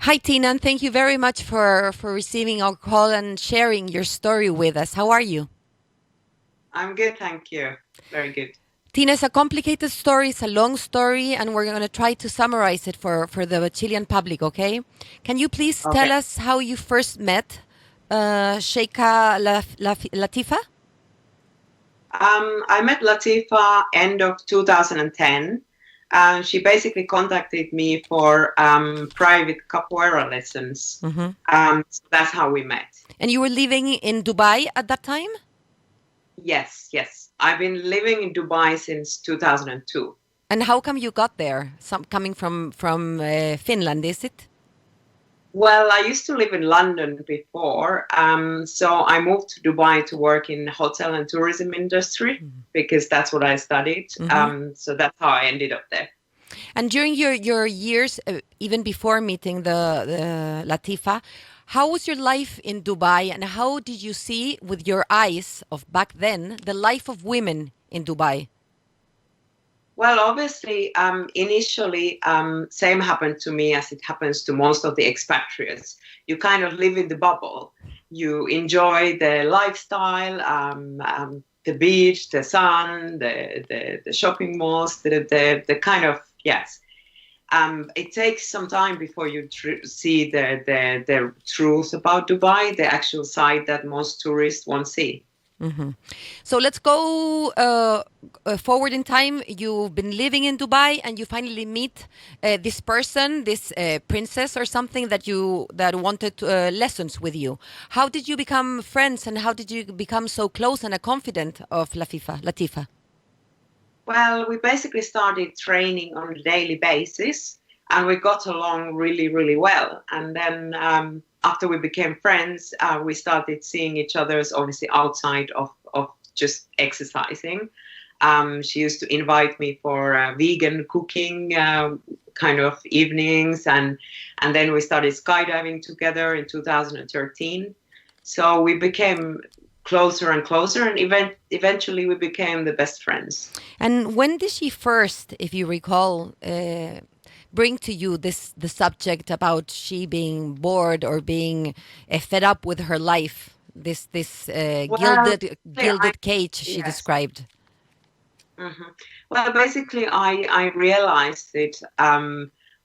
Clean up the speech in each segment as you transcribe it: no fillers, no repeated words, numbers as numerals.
Hi, Tina, and thank you very much for receiving our call and sharing your story with us. How are you? I'm good, thank you. Very good. Tina, it's a complicated story, it's a long story, and we're going to try to summarize it for the Chilean public, okay? Can you please Okay. tell us how you first met Sheikha Latifa? I met Latifa end of 2010. She basically contacted me for private capoeira lessons. Hmm. So that's how we met. And you were living in Dubai at that time? Yes, yes. I've been living in Dubai since 2002. And how come you got there? Some coming from Finland, is it? Well, I used to live in London before, so I moved to Dubai to work in hotel and tourism industry because that's what I studied. Mm-hmm. So that's how I ended up there. And during your years, even before meeting the Latifa, how was your life in Dubai, and how did you see with your eyes of back then the life of women in Dubai? Well, obviously, initially, same happened to me as it happens to most of the expatriates. You kind of live in the bubble. You enjoy the lifestyle, the beach, the sun, the shopping malls, the kind of, yes. It takes some time before you see the truth about Dubai, the actual side that most tourists won't see. Hmm. So let's go forward in time. You've been living in Dubai, and you finally meet this person, this princess or something that wanted lessons with you. How did you become friends, and how did you become so close and a confidant of Latifa? Well, we basically started training on a daily basis and we got along really, really well. And then after we became friends, we started seeing each other's obviously outside of just exercising. She used to invite me for vegan cooking kind of evenings. And then we started skydiving together in 2013. So we became closer and closer, and eventually we became the best friends. And when did she first, if you recall, bring to you the subject about she being bored or being fed up with her life? This Well, gilded cage she yes. described. Well, basically, I realized it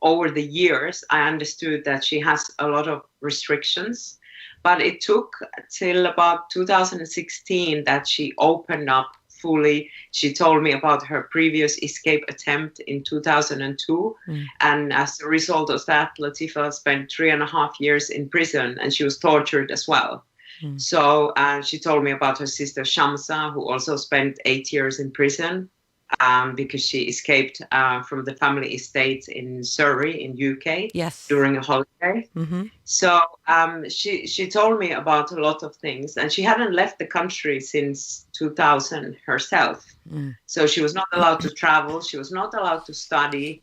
over the years. I understood that she has a lot of restrictions, but it took till about 2016 that she opened up fully. She told me about her previous escape attempt in 2002. Mm. And as a result of that, Latifa spent 3.5 years in prison and she was tortured as well. Mm. So she told me about her sister Shamsa, who also spent 8 years in prison because she escaped from the family estate in Surrey in UK Yes. during a holiday. Mm-hmm. So she told me about a lot of things, and she hadn't left the country since 2000 herself. Mm. So she was not allowed to travel. She was not allowed to study.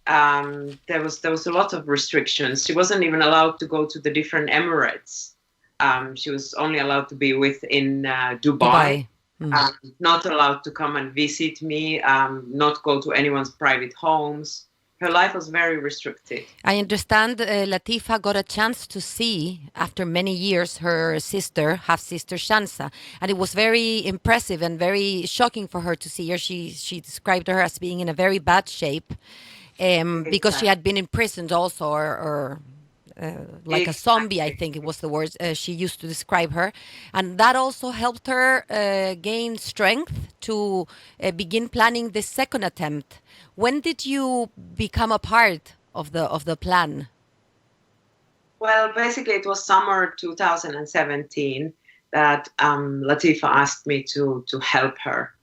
There was a lot of restrictions. She wasn't even allowed to go to the different Emirates. She was only allowed to be within Dubai. Dubai. Mm. Not allowed to come and visit me. Not go to anyone's private homes. Her life was very restricted. I understand Latifa got a chance to see, after many years, her sister, half sister Shansa. And it was very impressive and very shocking for her to see her. She described her as being in a very bad shape because she Exactly. had been imprisoned also, or like a zombie, I Exactly. think it was the words she used to describe her. And that also helped her gain strength to begin planning the second attempt. When did you become a part of the plan? Well, basically, it was summer 2017 that Latifa asked me to help her.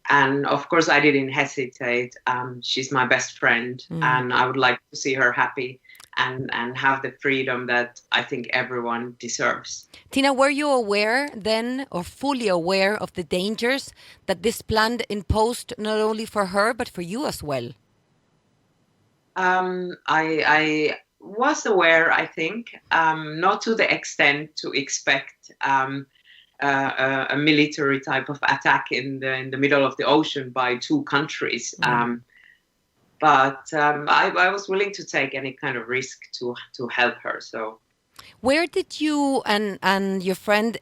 And of course, I didn't hesitate. She's my best friend, Mm. and I would like to see her happy and have the freedom that I think everyone deserves. Tina, were you aware then, or fully aware of the dangers that this plan imposed not only for her, but for you as well? I was aware, I think, not to the extent to expect a military type of attack in the middle of the ocean by two countries. Mm. But I was willing to take any kind of risk to help her. So Where did you and your friend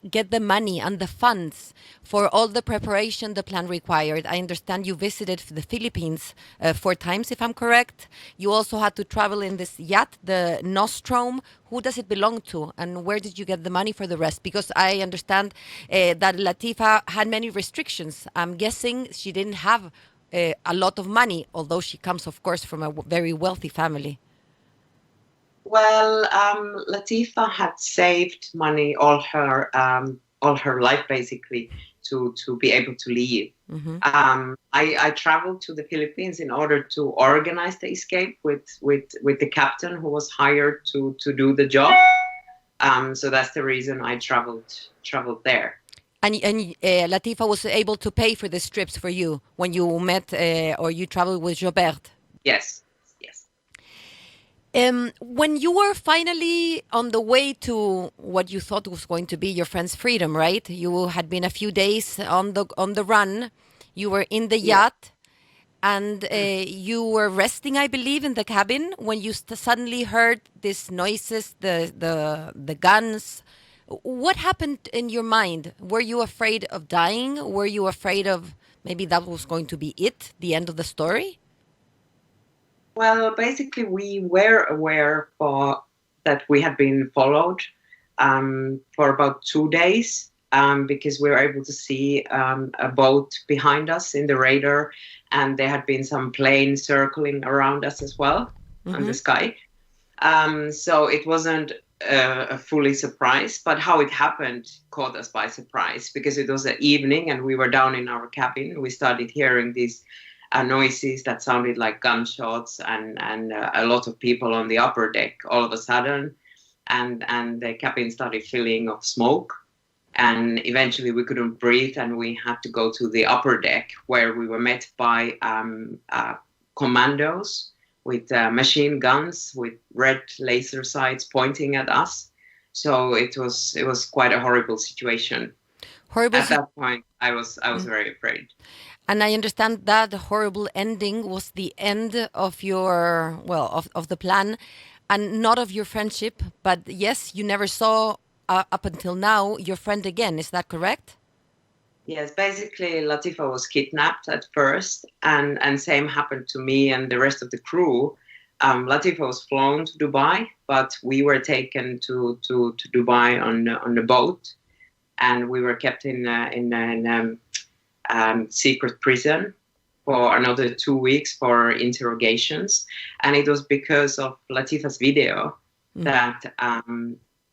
get the money and the funds for all the preparation the plan required? I understand you visited the Philippines 4 times, if I'm correct. You also had to travel in this yacht, the Nostrum. Who does it belong to, and where did you get the money for the rest? Because I understand that Latifa had many restrictions. I'm guessing she didn't have a lot of money, although she comes, of course, from a very wealthy family. well, Latifa had saved money all her life basically to be able to leave. Hmm. I traveled to the Philippines in order to organize the escape with the captain who was hired to do the job. So that's the reason I traveled there. And Latifa was able to pay for the strips for you when you met or you traveled with Jobert. Yes, yes. When you were finally on the way to what you thought was going to be your friend's freedom, right? You had been a few days on the run. You were in the Yeah. yacht, and you were resting, I believe, in the cabin when you suddenly heard these noises, the guns. What happened in your mind? Were you afraid of dying? Were you afraid of maybe that was going to be it, the end of the story? Well, basically, we were aware that we had been followed for about 2 days because we were able to see a boat behind us in the radar, and there had been some planes circling around us as well on the Mm-hmm. sky. So it wasn't a fully surprise, but how it happened caught us by surprise because it was the evening and we were down in our cabin. We started hearing these noises that sounded like gunshots and a lot of people on the upper deck all of a sudden, and the cabin started filling of smoke. And eventually we couldn't breathe, and we had to go to the upper deck where we were met by commandos with machine guns with red laser sights pointing at us. So it was quite a horrible situation. Horrible. At that point, I was very afraid. And I understand that the horrible ending was the end of your, well, of the plan and not of your friendship. But yes, you never saw up until now your friend again. Is that correct? Yes, basically Latifa was kidnapped at first, and same happened to me and the rest of the crew. Latifa was flown to Dubai, but we were taken to Dubai on the boat, and we were kept in an secret prison for another 2 weeks for interrogations. And it was because of Latifa's video that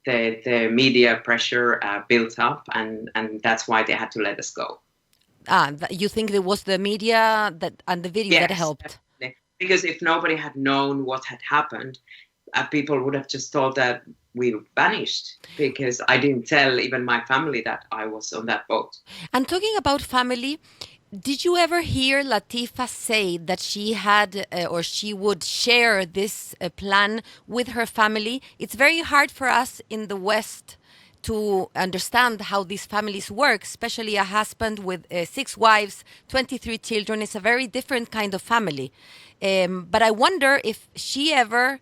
the media pressure built up, and that's why they had to let us go. You think it was the media that and the video that Yes, helped? definitely. Because if nobody had known what had happened, people would have just thought that we vanished, because I didn't tell even my family that I was on that boat. And talking about family, did you ever hear Latifa say that she had or she would share this plan with her family? It's very hard for us in the West to understand how these families work, especially a husband with 6 wives, 23 children. It's a very different kind of family. But I wonder if she ever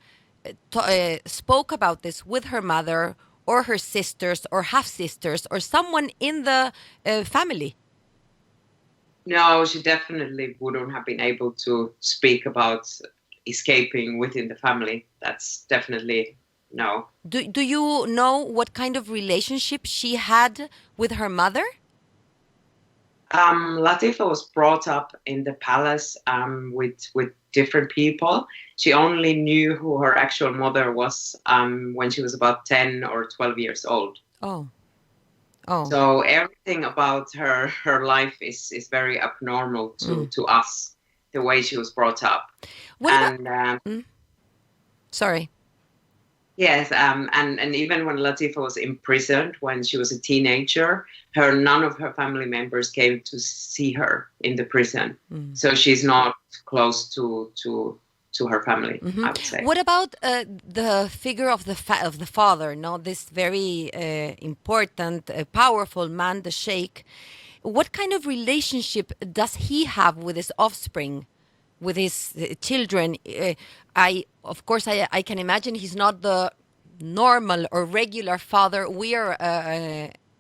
spoke about this with her mother or her sisters or half sisters or someone in the family. No, she definitely wouldn't have been able to speak about escaping within the family. That's definitely no. Do you know what kind of relationship she had with her mother? Latifa was brought up in the palace with different people. She only knew who her actual mother was when she was about 10 or 12 years old. Oh, oh. So everything about her life is very abnormal to us, the way she was brought up. What about? And Sorry. yes, and even when Latifa was imprisoned when she was a teenager, none of her family members came to see her in the prison. So she's not close to her family, I would say. What about the figure of of the father? No, this very important, powerful man, the sheikh. What kind of relationship does he have with his offspring? with his children. I can imagine he's not the normal or regular father we are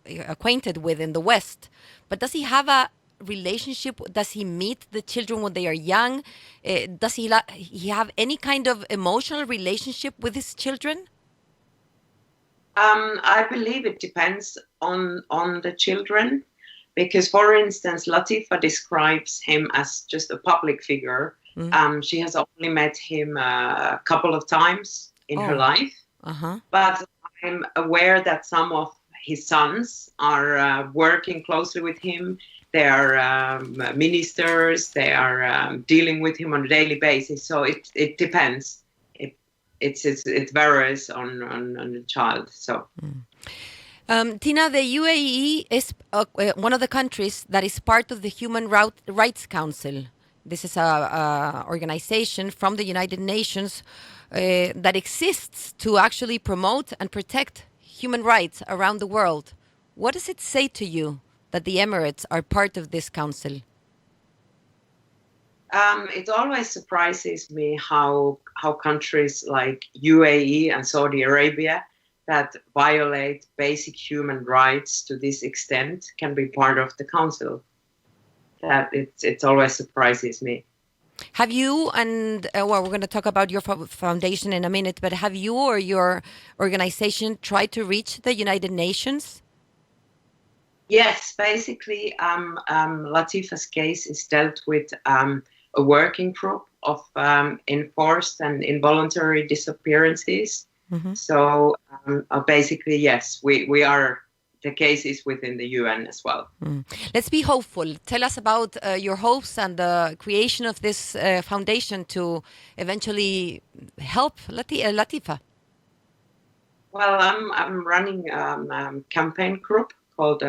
acquainted with in the West. But does he have a relationship? Does he meet the children when they are young? Does he have any kind of emotional relationship with his children? I believe it depends on the children, because, for instance, Latifa describes him as just a public figure. She has only met him a couple of times in her life, but I'm aware that some of his sons are working closely with him. They are ministers. They are dealing with him on a daily basis. So it depends. It varies on the child. So. Tiina, the UAE is one of the countries that is part of the Human Rights Council. This is a organization from the United Nations that exists to actually promote and protect human rights around the world. What does it say to you that the Emirates are part of this council? It always surprises me how countries like UAE and Saudi Arabia that violate basic human rights to this extent can be part of the council. That it always surprises me. Have you, and we're going to talk about your foundation in a minute, but have you or your organization tried to reach the United Nations? Yes, basically, Latifa's case is dealt with a working group of enforced and involuntary disappearances. So basically, yes, we are. The case is within the UN as well. Let's be hopeful. Tell us about your hopes and the creation of this foundation to eventually help Latifa. Well, I'm running a campaign group called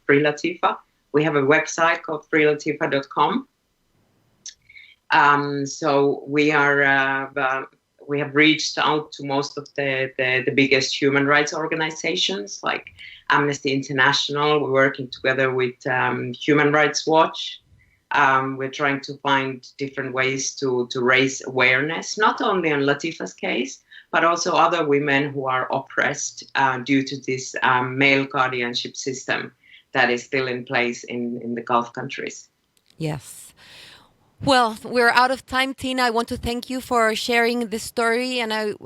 Free Latifa. We have a website called freelatifa.com. So we have reached out to most of the biggest human rights organizations like Amnesty International. We're working together with Human Rights Watch. We're trying to find different ways to raise awareness, not only on Latifa's case, but also other women who are oppressed due to this male guardianship system that is still in place in the Gulf countries. Yes. Well, we're out of time, Tiina. I want to thank you for sharing this story, and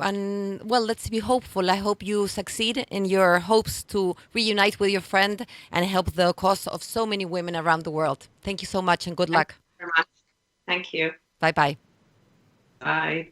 well, let's be hopeful. I hope you succeed in your hopes to reunite with your friend and help the cause of so many women around the world. Thank you so much, and good luck. Thank you very much. Thank you. Bye-bye. Bye.